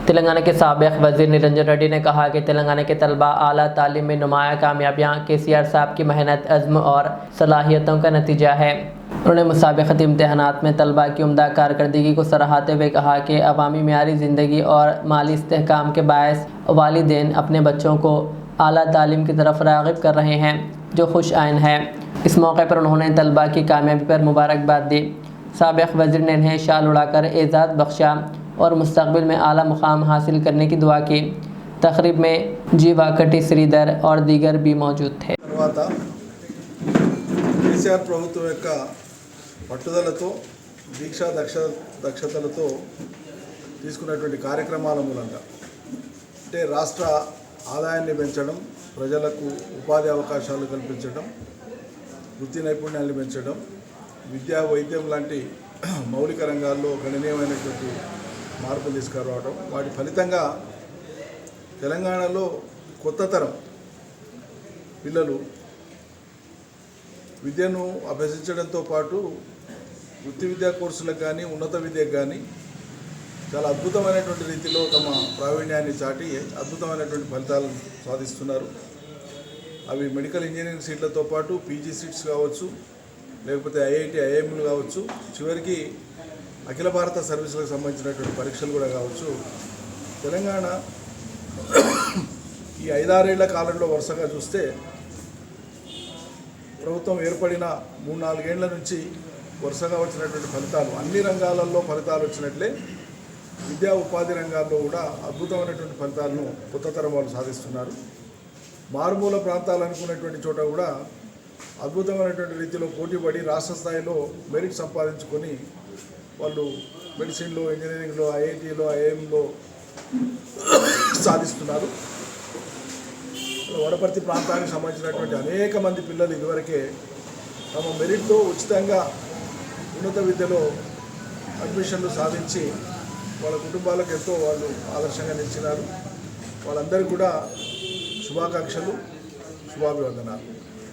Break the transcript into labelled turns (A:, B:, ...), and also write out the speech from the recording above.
A: तेलंगाना के साबिक़ वज़ीर निरंजन रेड्डी ने कहा कि तेलंगाना के तलबा आला तालीम में नुमाया कामयाबियाँ KCR साहब की मेहनत, अज़्म और सलाहियतों का नतीजा है। उन्होंने मुसाबिक़ती इम्तहानात में तलबा की उम्दा कारकर्दगी को सराहते हुए कहा कि अवामी मेयारी ज़िंदगी और माली इस्तेहकाम के बायस वालिदैन अपने बच्चों को आला तालीम की तरफ राग़िब कर रहे हैं, जो खुश आइन है। इस मौके पर उन्होंने तलबा की कामयाबी पर मुबारकबाद दी। साबिक़ वज़ीर ने इन्हें शाल उड़ाकर एज़ाज़ बख्शा और मुस्तक़बिल में आला मुकाम हासिल करने की दुआ की। तक़रीब में जी वाकटी श्रीधर और दीगर भी मौजूद थे।
B: కేసీఆర్ ప్రభుత్వం యొక్క పట్టుదలతో దీక్షా దక్షతలతో తీసుకున్నటువంటి కార్యక్రమాల మూలంగా అంటే రాష్ట్ర ఆదాయాన్ని పెంచడం, ప్రజలకు ఉపాధి అవకాశాలు కల్పించడం, వృత్తి నైపుణ్యాన్ని పెంచడం, విద్యా వైద్యం లాంటి మౌలిక రంగాల్లో గణనీయమైనటువంటి మార్పులు తీసుకురావడం, వాటి ఫలితంగా తెలంగాణలో కొత్త తరం పిల్లలు విద్యను అభ్యసించడంతో పాటు వృత్తి విద్యా కోర్సులకు కానీ ఉన్నత విద్యకు కానీ చాలా అద్భుతమైనటువంటి రీతిలో తమ ప్రావీణ్యాన్ని చాటి అద్భుతమైనటువంటి ఫలితాలు సాధిస్తున్నారు. అవి మెడికల్ ఇంజనీరింగ్ సీట్లతో పాటు PG సీట్స్ కావచ్చు, లేకపోతే IIT IIMలు కావచ్చు, చివరికి అఖిల భారత సర్వీసులకు సంబంధించినటువంటి పరీక్షలు కూడా కావచ్చు. తెలంగాణ ఈ 5-6 ఏళ్ల కాలంలో వరుసగా చూస్తే ప్రభుత్వం ఏర్పడిన 3-4 ఏళ్ల నుంచి వరుసగా వచ్చినటువంటి ఫలితాలు, అన్ని రంగాలలో ఫలితాలు వచ్చినట్లే విద్యా ఉపాధి రంగాల్లో కూడా అద్భుతమైనటువంటి ఫలితాలను కొత్త తరం వాళ్ళు సాధిస్తున్నారు. మారుమూల ప్రాంతాలు అనుకున్నటువంటి చోట కూడా అద్భుతమైనటువంటి రీతిలో పోటీపడి రాష్ట్ర స్థాయిలో మెరిట్ సంపాదించుకొని వాళ్ళు మెడిసిన్లో, ఇంజనీరింగ్లో, IITలో, IIMలో సాధిస్తున్నారు. వడపర్తి ప్రాంతానికి సంబంధించినటువంటి అనేక మంది పిల్లలు ఇదివరకే తమ మెరిట్తో ఉచితంగా ఉన్నత విద్యలో అడ్మిషన్లు సాధించి వాళ్ళ కుటుంబాలకు ఎంతో వాళ్ళు ఆదర్శంగా నిలిచినారు. వాళ్ళందరికీ కూడా శుభాకాంక్షలు, శుభాభివందనాలు.